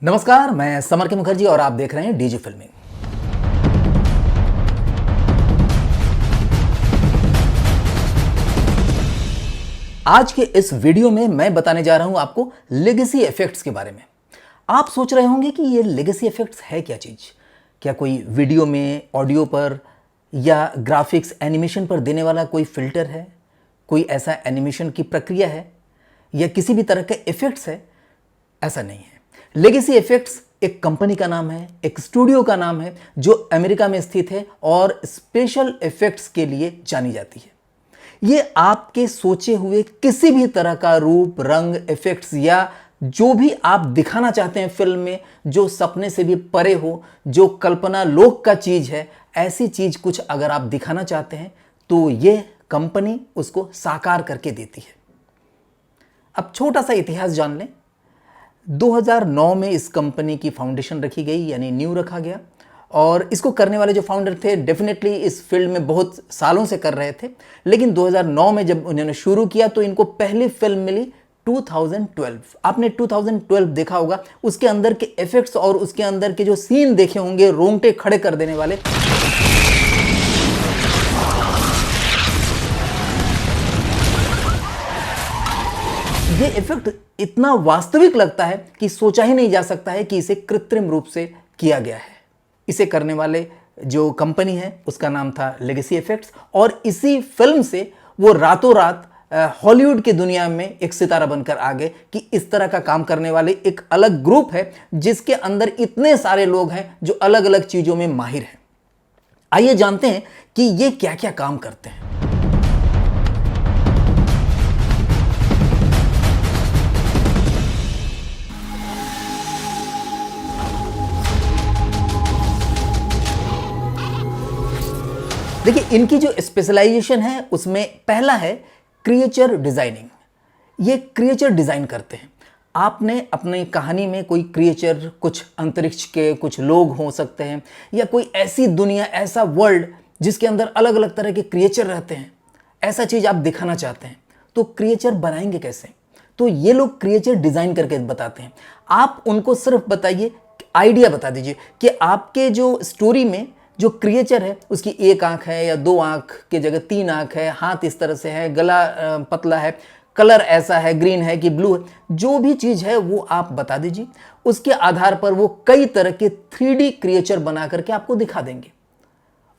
नमस्कार, मैं समर के मुखर्जी और आप देख रहे हैं डीजी फिल्मिंग। आज के इस वीडियो में मैं बताने जा रहा हूं आपको लेगेसी इफेक्ट्स के बारे में। आप सोच रहे होंगे कि ये लेगेसी इफेक्ट्स है क्या चीज़? क्या कोई वीडियो में, ऑडियो पर या ग्राफिक्स एनिमेशन पर देने वाला कोई फिल्टर है? कोई ऐसा एनिमेशन की प्रक्रिया है या किसी भी तरह के इफेक्ट्स है? ऐसा नहीं है। लेगेसी इफेक्ट्स एक कंपनी का नाम है, एक स्टूडियो का नाम है जो अमेरिका में स्थित है और स्पेशल इफेक्ट्स के लिए जानी जाती है। ये आपके सोचे हुए किसी भी तरह का रूप, रंग, इफेक्ट्स या जो भी आप दिखाना चाहते हैं फिल्म में, जो सपने से भी परे हो, जो कल्पना लोक का चीज है, ऐसी चीज कुछ अगर आप दिखाना चाहते हैं तो ये कंपनी उसको साकार करके देती है। अब छोटा सा इतिहास जान लें। 2009 में इस कंपनी की फाउंडेशन रखी गई, यानी न्यू रखा गया। और इसको करने वाले जो फाउंडर थे डेफिनेटली इस फील्ड में बहुत सालों से कर रहे थे, लेकिन 2009 में जब उन्होंने शुरू किया तो इनको पहली फिल्म मिली 2012। आपने 2012 देखा होगा, उसके अंदर के इफेक्ट्स और उसके अंदर के जो सीन देखे होंगे रोंगटे खड़े कर देने वाले। ये इफेक्ट इतना वास्तविक लगता है कि सोचा ही नहीं जा सकता है कि इसे कृत्रिम रूप से किया गया है। इसे करने वाले जो कंपनी है उसका नाम था लेगेसी इफेक्ट्स, और इसी फिल्म से वो रातों रात हॉलीवुड की दुनिया में एक सितारा बनकर आ गए कि इस तरह का काम करने वाले एक अलग ग्रुप है जिसके अंदर इतने सारे लोग हैं जो अलग अलग चीजों में माहिर हैं। आइए जानते हैं कि ये क्या क्या काम करते हैं। देखिए, इनकी जो स्पेशलाइजेशन है उसमें पहला है क्रिएचर डिजाइनिंग। ये क्रिएचर डिजाइन करते हैं। आपने अपनी कहानी में कोई क्रिएचर, कुछ अंतरिक्ष के कुछ लोग हो सकते हैं या कोई ऐसी दुनिया, ऐसा वर्ल्ड जिसके अंदर अलग अलग तरह के क्रिएचर रहते हैं, ऐसा चीज आप दिखाना चाहते हैं तो क्रिएचर बनाएंगे कैसे? तो ये लोग क्रिएचर डिजाइन करके बताते हैं। आप उनको सिर्फ बताइए, आइडिया बता दीजिए कि आपके जो स्टोरी में जो क्रिएचर है उसकी एक आंख है या दो आंख की जगह तीन आंख है, हाथ इस तरह से है, गला पतला है, कलर ऐसा है, ग्रीन है कि ब्लू है, जो भी चीज है वो आप बता दीजिए। उसके आधार पर वो कई तरह के 3D क्रिएचर बना करके आपको दिखा देंगे।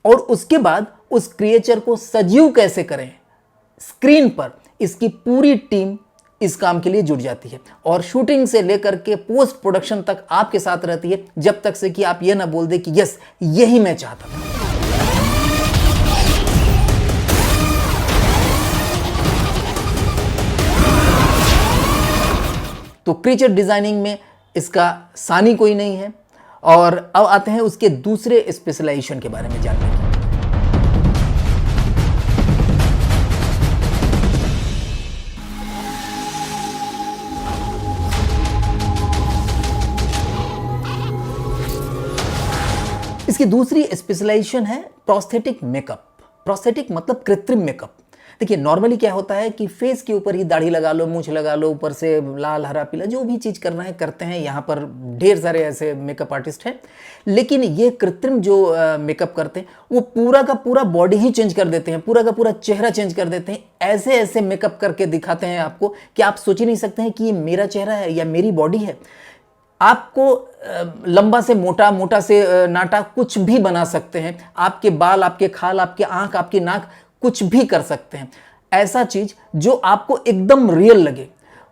और उसके बाद उस क्रिएचर को सजीव कैसे करें स्क्रीन पर, इसकी पूरी टीम इस काम के लिए जुट जाती है और शूटिंग से लेकर के पोस्ट प्रोडक्शन तक आपके साथ रहती है, जब तक से कि आप ये ना बोल दे कि यस, यही मैं चाहता था। तो क्रिएचर डिजाइनिंग में इसका सानी कोई नहीं है। और अब आते हैं उसके दूसरे स्पेशलाइजेशन के बारे में जानने की। इसकी दूसरी स्पेशलाइजेशन है प्रोस्थेटिक मेकअप। प्रोस्थेटिक मतलब कृत्रिम मेकअप। देखिए, नॉर्मली क्या होता है कि फेस के ऊपर ही दाढ़ी लगा लो, मूंछ लगा लो, ऊपर से लाल, हरा, पीला, जो भी चीज़ करना है करते हैं। यहाँ पर ढेर सारे ऐसे मेकअप आर्टिस्ट हैं, लेकिन ये कृत्रिम जो मेकअप करते हैं वो पूरा का पूरा बॉडी ही चेंज कर देते हैं, पूरा का पूरा चेहरा चेंज कर देते हैं। ऐसे ऐसे मेकअप करके दिखाते हैं आपको कि आप सोच ही नहीं सकते हैं कि ये मेरा चेहरा है या मेरी बॉडी है। आपको लंबा से मोटा, मोटा से नाटा, कुछ भी बना सकते हैं। आपके बाल, आपके खाल, आपके आंख, आपकी नाक, कुछ भी कर सकते हैं। ऐसा चीज जो आपको एकदम रियल लगे।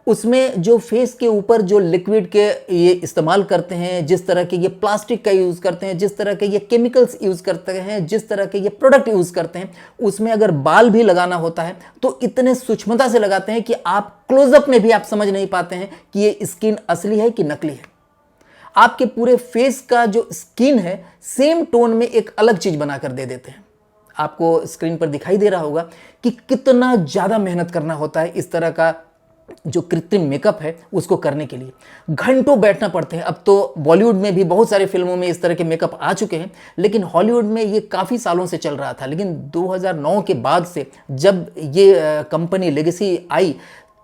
उसमें जो फेस के ऊपर जो लिक्विड के ये इस्तेमाल करते हैं, जिस तरह के ये प्लास्टिक का यूज करते हैं, जिस तरह के ये केमिकल्स यूज करते हैं, जिस तरह के ये प्रोडक्ट यूज करते हैं, उसमें अगर बाल भी लगाना होता है तो इतने सूक्ष्मता से लगाते हैं कि आप क्लोजअप में भी आप समझ नहीं पाते हैं कि ये स्किन असली है कि नकली है। आपके पूरे फेस का जो स्किन है सेम टोन में एक अलग चीज बनाकर दे देते हैं। आपको स्क्रीन पर दिखाई दे रहा होगा कि कितना ज्यादा मेहनत करना होता है इस तरह का जो कृत्रिम मेकअप है उसको करने के लिए। घंटों बैठना पड़ते हैं। अब तो बॉलीवुड में भी बहुत सारी फिल्मों में इस तरह के मेकअप आ चुके हैं, लेकिन हॉलीवुड में ये काफ़ी सालों से चल रहा था। लेकिन 2009 के बाद से जब ये कंपनी लेगेसी आई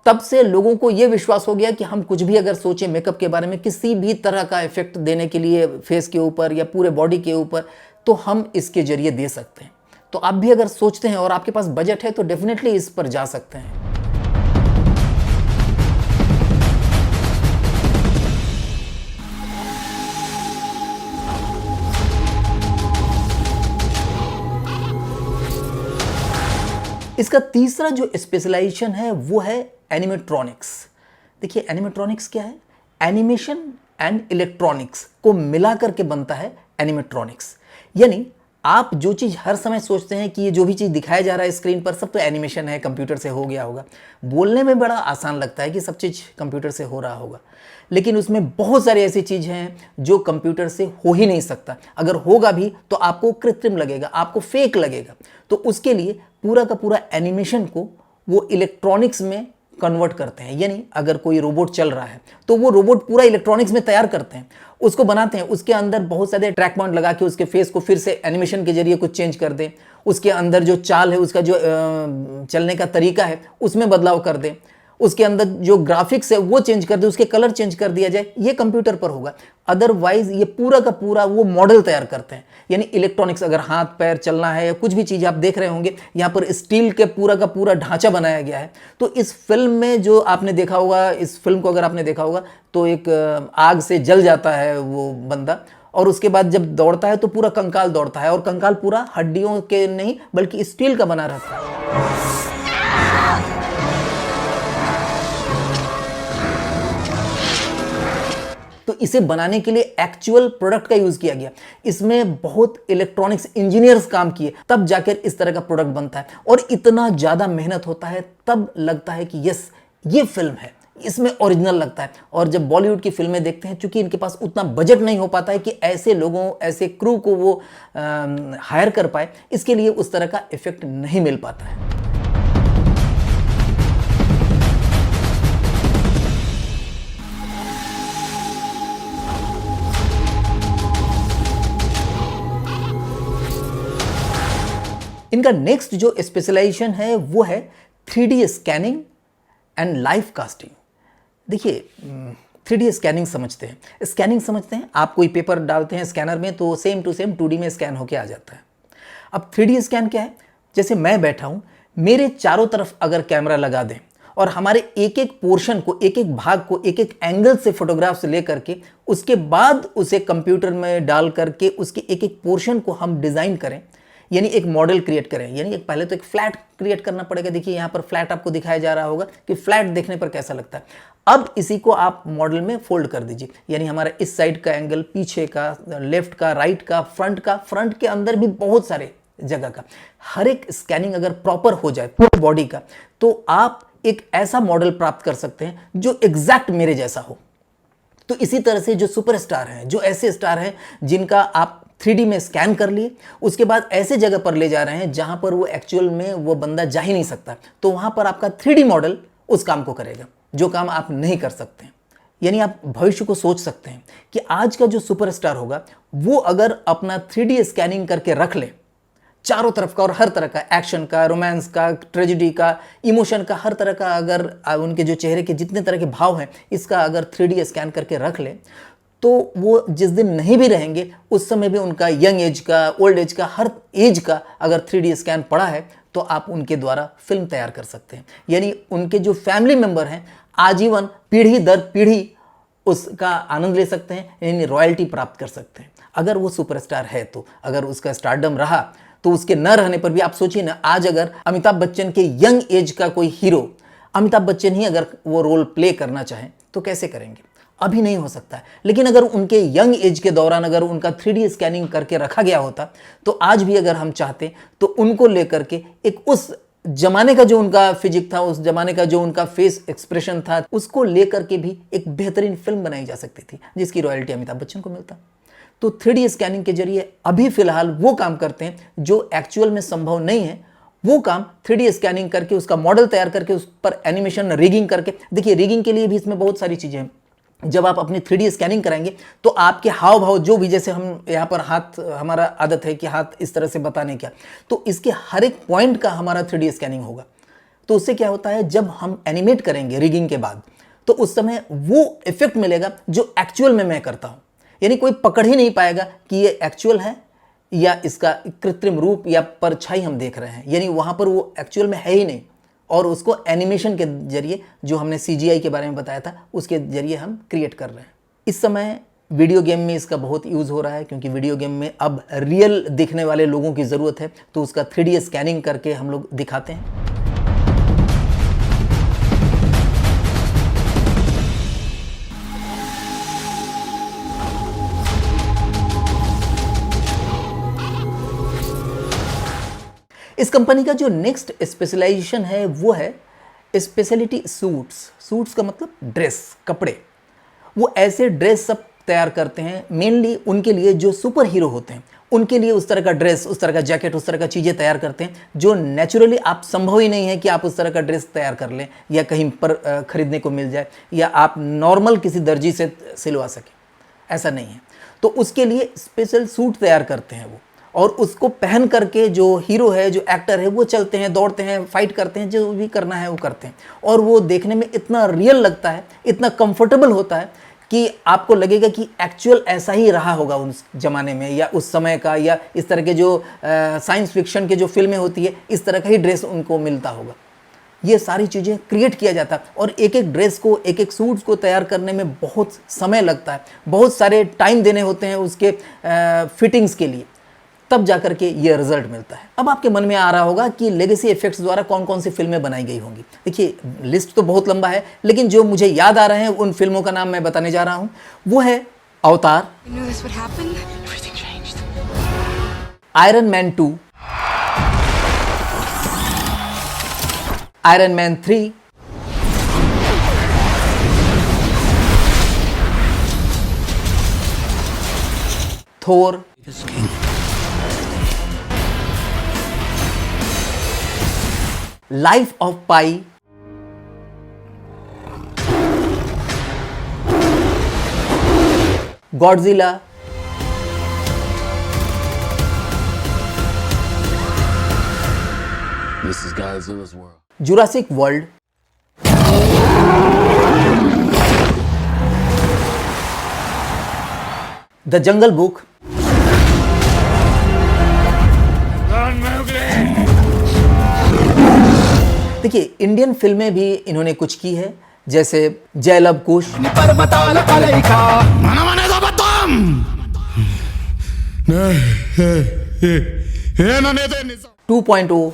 तब से लोगों को ये विश्वास हो गया कि हम कुछ भी अगर सोचें मेकअप के बारे में, किसी भी तरह का इफेक्ट देने के लिए फेस के ऊपर या पूरे बॉडी के ऊपर, तो हम इसके जरिए दे सकते हैं। तो आप भी अगर सोचते हैं और आपके पास बजट है तो डेफिनेटली इस पर जा सकते हैं। इसका तीसरा जो स्पेशलाइजेशन है वो है एनिमेट्रॉनिक्स। देखिए एनिमेट्रॉनिक्स क्या है? एनिमेशन एंड इलेक्ट्रॉनिक्स को मिला करके बनता है एनिमेट्रॉनिक्स। यानी आप जो चीज़ हर समय सोचते हैं कि ये जो भी चीज़ दिखाया जा रहा है स्क्रीन पर सब तो एनिमेशन है, कंप्यूटर से हो गया होगा, बोलने में बड़ा आसान लगता है कि सब चीज़ कंप्यूटर से हो रहा होगा, लेकिन उसमें बहुत सारी ऐसी चीज़ें हैं जो कंप्यूटर से हो ही नहीं सकता। अगर होगा भी तो आपको कृत्रिम लगेगा, आपको फेक लगेगा। तो उसके लिए पूरा का पूरा एनिमेशन को वो इलेक्ट्रॉनिक्स में कन्वर्ट करते हैं। यानी अगर कोई रोबोट चल रहा है तो वो रोबोट पूरा इलेक्ट्रॉनिक्स में तैयार करते हैं, उसको बनाते हैं, उसके अंदर बहुत सारे ट्रैक पॉइंट लगा के उसके फेस को फिर से एनिमेशन के जरिए कुछ चेंज कर दें, उसके अंदर जो चाल है, उसका जो चलने का तरीका है उसमें बदलाव कर दें, उसके अंदर जो ग्राफिक्स है वो चेंज कर दे, उसके कलर चेंज कर दिया जाए, ये कंप्यूटर पर होगा। अदरवाइज ये पूरा का पूरा वो मॉडल तैयार करते हैं। यानी इलेक्ट्रॉनिक्स, अगर हाथ पैर चलना है या कुछ भी चीज़ आप देख रहे होंगे, यहाँ पर स्टील के पूरा का पूरा ढांचा बनाया गया है। तो इस फिल्म में जो आपने देखा होगा, इस फिल्म को अगर आपने देखा होगा तो एक आग से जल जाता है वो बंदा, और उसके बाद जब दौड़ता है तो पूरा कंकाल दौड़ता है, और कंकाल पूरा हड्डियों के नहीं बल्कि स्टील का बना रहता है। तो इसे बनाने के लिए एक्चुअल प्रोडक्ट का यूज किया गया, इसमें बहुत इलेक्ट्रॉनिक्स इंजीनियर्स काम किए, तब जाकर इस तरह का प्रोडक्ट बनता है। और इतना ज्यादा मेहनत होता है तब लगता है कि यस ये फिल्म है, इसमें ओरिजिनल लगता है। और जब बॉलीवुड की फिल्में देखते हैं, चूंकि इनके पास उतना बजट नहीं हो पाता है कि ऐसे लोगों, ऐसे क्रू को वो हायर कर पाए, इसके लिए उस तरह का इफेक्ट नहीं मिल पाता है। इनका नेक्स्ट जो स्पेशलाइजेशन है वो है 3D scanning and live casting. देखिए 3D स्कैनिंग समझते हैं, स्कैनिंग समझते हैं, आप कोई पेपर डालते हैं स्कैनर में तो सेम टू सेम 2D में स्कैन होके आ जाता है। अब 3D स्कैन क्या है? जैसे मैं बैठा हूँ, मेरे चारों तरफ अगर कैमरा लगा दें और हमारे एक एक पोर्शन को, एक एक भाग को एक एक एंगल से फोटोग्राफ्स ले करके उसके बाद उसे कंप्यूटर में डाल करके उसके एक एक पोर्शन को हम डिज़ाइन करें, यानी एक मॉडल क्रिएट करें। यानी एक पहले तो एक फ्लैट क्रिएट करना पड़ेगा। देखिए यहाँ पर फ्लैट आपको दिखाया जा रहा होगा कि फ्लैट देखने पर कैसा लगता है। अब इसी को आप मॉडल में फोल्ड कर दीजिए, यानी हमारा इस साइड का एंगल, पीछे का, लेफ्ट का, राइट का, फ्रंट के अंदर भी बहुत सारे जगह का, हर एक स्कैनिंग अगर प्रॉपर हो जाए पूरी बॉडी का, तो आप एक ऐसा मॉडल प्राप्त कर सकते हैं जो एग्जैक्ट मेरे जैसा हो। तो इसी तरह से जो सुपरस्टार हैं, जो ऐसे स्टार हैं जिनका आप 3D में स्कैन कर लिए, उसके बाद ऐसे जगह पर ले जा रहे हैं जहां पर वो एक्चुअल में वो बंदा जा ही नहीं सकता, तो वहां पर आपका 3D मॉडल उस काम को करेगा जो काम आप नहीं कर सकते। यानी आप भविष्य को सोच सकते हैं कि आज का जो सुपरस्टार होगा वो अगर अपना 3D स्कैनिंग करके रख ले चारों तरफ का, और हर तरह का, एक्शन का, रोमांस का, ट्रेजेडी का, इमोशन का, हर तरह का, अगर उनके जो चेहरे के जितने तरह के भाव हैं इसका अगर 3D स्कैन करके रख ले, तो वो जिस दिन नहीं भी रहेंगे उस समय भी उनका यंग एज का, ओल्ड एज का, हर एज का अगर 3D स्कैन पड़ा है तो आप उनके द्वारा फिल्म तैयार कर सकते हैं। यानी उनके जो फैमिली मेंबर हैं आजीवन, पीढ़ी दर पीढ़ी उसका आनंद ले सकते हैं, यानी रॉयल्टी प्राप्त कर सकते हैं अगर वो सुपरस्टार है। तो अगर उसका स्टारडम रहा तो उसके न रहने पर भी आप सोचिए ना, आज अगर अमिताभ बच्चन के यंग एज का कोई हीरो, अमिताभ बच्चन ही अगर वो रोल प्ले करना चाहें तो कैसे करेंगे? अभी नहीं हो सकता है। लेकिन अगर उनके यंग एज के दौरान अगर उनका 3D स्कैनिंग करके रखा गया होता तो आज भी अगर हम चाहते तो उनको लेकर के एक उस जमाने का जो उनका फिजिक था, उस जमाने का जो उनका फेस एक्सप्रेशन था, उसको लेकर के भी एक बेहतरीन फिल्म बनाई जा सकती थी जिसकी रॉयल्टी अमिताभ बच्चन को मिलता। तो 3D स्कैनिंग के जरिए अभी फिलहाल वो काम करते हैं जो एक्चुअल में संभव नहीं है। वो काम 3D स्कैनिंग करके उसका मॉडल तैयार करके उस पर एनिमेशन रिगिंग करके, देखिए रिगिंग के लिए भी इसमें बहुत सारी चीज़ें हैं। जब आप अपनी 3D स्कैनिंग कराएंगे तो आपके हाव भाव जो भी, जैसे हम यहाँ पर हाथ, हमारा आदत है कि हाथ इस तरह से बताने क्या, तो इसके हर एक पॉइंट का हमारा 3D स्कैनिंग होगा। तो उससे क्या होता है, जब हम एनिमेट करेंगे रिगिंग के बाद, तो उस समय वो इफेक्ट मिलेगा जो एक्चुअल में मैं करता हूँ। यानी कोई पकड़ ही नहीं पाएगा कि ये एक्चुअल है या इसका कृत्रिम रूप या परछाई हम देख रहे हैं, यानी वहाँ पर वो एक्चुअल में है ही नहीं, और उसको एनिमेशन के जरिए, जो हमने CGI के बारे में बताया था, उसके जरिए हम क्रिएट कर रहे हैं। इस समय वीडियो गेम में इसका बहुत यूज़ हो रहा है, क्योंकि वीडियो गेम में अब रियल दिखने वाले लोगों की ज़रूरत है, तो उसका 3D स्कैनिंग करके हम लोग दिखाते हैं। इस कंपनी का जो नेक्स्ट स्पेशलाइजेशन है वो है स्पेशलिटी सूट्स। सूट्स का मतलब ड्रेस, कपड़े। वो ऐसे ड्रेस सब तैयार करते हैं मेनली उनके लिए जो सुपर हीरो होते हैं, उनके लिए उस तरह का ड्रेस, उस तरह का जैकेट, उस तरह का चीज़ें तैयार करते हैं जो नेचुरली आप संभव ही नहीं है कि आप उस तरह का ड्रेस तैयार कर लें या कहीं पर खरीदने को मिल जाए या आप नॉर्मल किसी दर्जी से सिलवा सकें, ऐसा नहीं है। तो उसके लिए स्पेशल सूट तैयार करते हैं वो, और उसको पहन करके जो हीरो है, जो एक्टर है, वो चलते हैं, दौड़ते हैं, फाइट करते हैं, जो भी करना है वो करते हैं, और वो देखने में इतना रियल लगता है, इतना कंफर्टेबल होता है कि आपको लगेगा कि एक्चुअल ऐसा ही रहा होगा उस ज़माने में या उस समय का, या इस तरह के जो साइंस फिक्शन के जो फिल्में होती है, इस तरह का ही ड्रेस उनको मिलता होगा। ये सारी चीज़ें क्रिएट किया जाता है, और एक एक ड्रेस को, एक एक सूट्स को तैयार करने में बहुत समय लगता है, बहुत सारे टाइम देने होते हैं उसके फिटिंग्स के लिए, तब जाकर के ये रिजल्ट मिलता है। अब आपके मन में आ रहा होगा कि लेगेसी इफेक्ट्स द्वारा कौन कौन सी फिल्में बनाई गई होंगी। देखिए, लिस्ट तो बहुत लंबा है, लेकिन जो मुझे याद आ रहे हैं उन फिल्मों का नाम मैं बताने जा रहा हूं। वो है अवतार, iron man 2, iron man 3, Thor, life of pi, Godzilla, This is Godzilla's world. Jurassic world, the jungle book, देखिए इंडियन फिल्में भी इन्होंने कुछ की है, जैसे जय लव कुश, 2.0,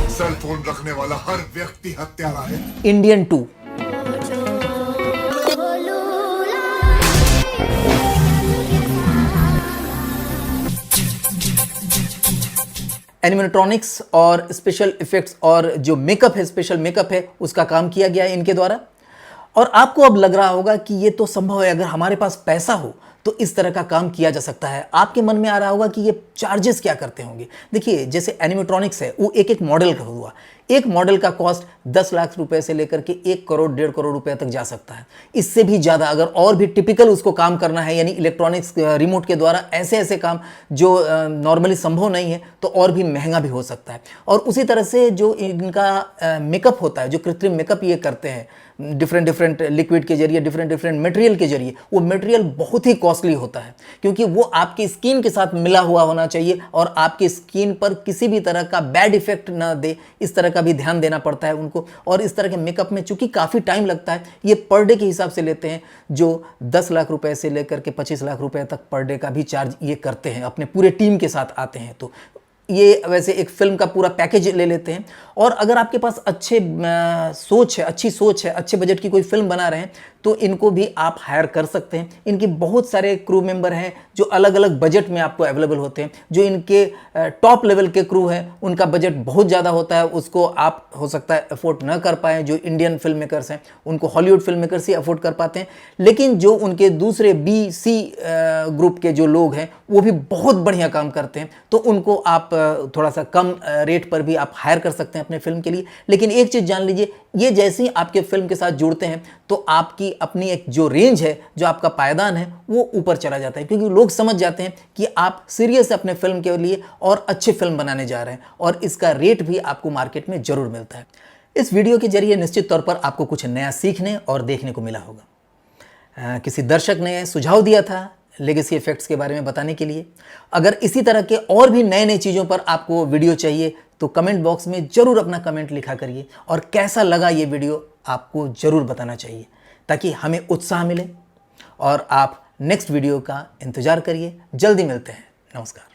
सेल फोन रखने वाला हर व्यक्ति हत्यारा है। इंडियन 2, एनिमेट्रॉनिक्स और स्पेशल इफेक्ट्स और जो मेकअप है, स्पेशल मेकअप है, उसका काम किया गया है इनके द्वारा। और आपको अब लग रहा होगा कि ये तो संभव है, अगर हमारे पास पैसा हो तो इस तरह का काम किया जा सकता है। आपके मन में आ रहा होगा कि ये चार्जेस क्या करते होंगे। देखिए, जैसे एनिमेट्रॉनिक्स है, वो एक एक मॉडल का हुआ, एक मॉडल का कॉस्ट 10 लाख रुपए से लेकर के 1 करोड़ 1.5 करोड़ रुपए तक जा सकता है, इससे भी ज़्यादा। अगर और भी टिपिकल उसको काम करना है, यानी इलेक्ट्रॉनिक्स रिमोट के द्वारा ऐसे ऐसे काम जो नॉर्मली संभव नहीं है, तो और भी महंगा भी हो सकता है। और उसी तरह से जो इनका मेकअप होता है, जो कृत्रिम मेकअप ये करते हैं डिफरेंट लिक्विड के जरिए, डिफरेंट मटेरियल के जरिए, वो मटेरियल बहुत ही कॉस्टली होता है, क्योंकि वो आपकी स्किन के साथ मिला हुआ होना चाहिए और आपकी स्किन पर किसी भी तरह का बैड इफेक्ट ना दे, इस तरह का भी ध्यान देना पड़ता है उनको। और इस तरह के मेकअप में चूंकि काफ़ी टाइम लगता है, ये पर डे के हिसाब से लेते हैं, जो 10 लाख रुपए से लेकर के 25 लाख रुपए तक पर डे का भी चार्ज ये करते हैं, अपने पूरे टीम के साथ आते हैं। तो ये वैसे एक फिल्म का पूरा पैकेज ले लेते हैं। और अगर आपके पास अच्छी सोच है, अच्छे बजट की कोई फिल्म बना रहे हैं, तो इनको भी आप हायर कर सकते हैं। इनके बहुत सारे क्रू मेंबर हैं जो अलग अलग बजट में आपको अवेलेबल होते हैं। जो इनके टॉप लेवल के क्रू हैं, उनका बजट बहुत ज़्यादा होता है, उसको आप हो सकता है अफोर्ड ना कर पाएँ। जो इंडियन फिल्म मेकर्स हैं, उनको हॉलीवुड फिल्म मेकर्स ही अफोर्ड कर पाते हैं। लेकिन जो उनके दूसरे BC ग्रुप के जो लोग हैं, वो भी बहुत बढ़िया काम करते हैं, तो उनको आप थोड़ा सा कम रेट पर भी आप हायर कर सकते हैं अपने फिल्म के लिए। लेकिन एक चीज़ जान लीजिए, ये जैसे ही आपके फिल्म के साथ जुड़ते हैं, तो आपकी अपनी एक जो रेंज है, जो आपका पायदान है, वो ऊपर चला जाता है, क्योंकि लोग समझ जाते हैं कि आप सीरियस अपने फिल्म के लिए और अच्छी फिल्म बनाने जा रहे हैं, और इसका रेट भी आपको मार्केट में ज़रूर मिलता है। इस वीडियो के जरिए निश्चित तौर पर आपको कुछ नया सीखने और देखने को मिला होगा। किसी दर्शक ने सुझाव दिया था लेगेसी इफेक्ट्स के बारे में बताने के लिए। अगर इसी तरह के और भी नए नए चीज़ों पर आपको वीडियो चाहिए तो कमेंट बॉक्स में ज़रूर अपना कमेंट लिखा करिए, और कैसा लगा ये वीडियो आपको ज़रूर बताना चाहिए, ताकि हमें उत्साह मिले और आप नेक्स्ट वीडियो का इंतज़ार करिए। जल्दी मिलते हैं। नमस्कार।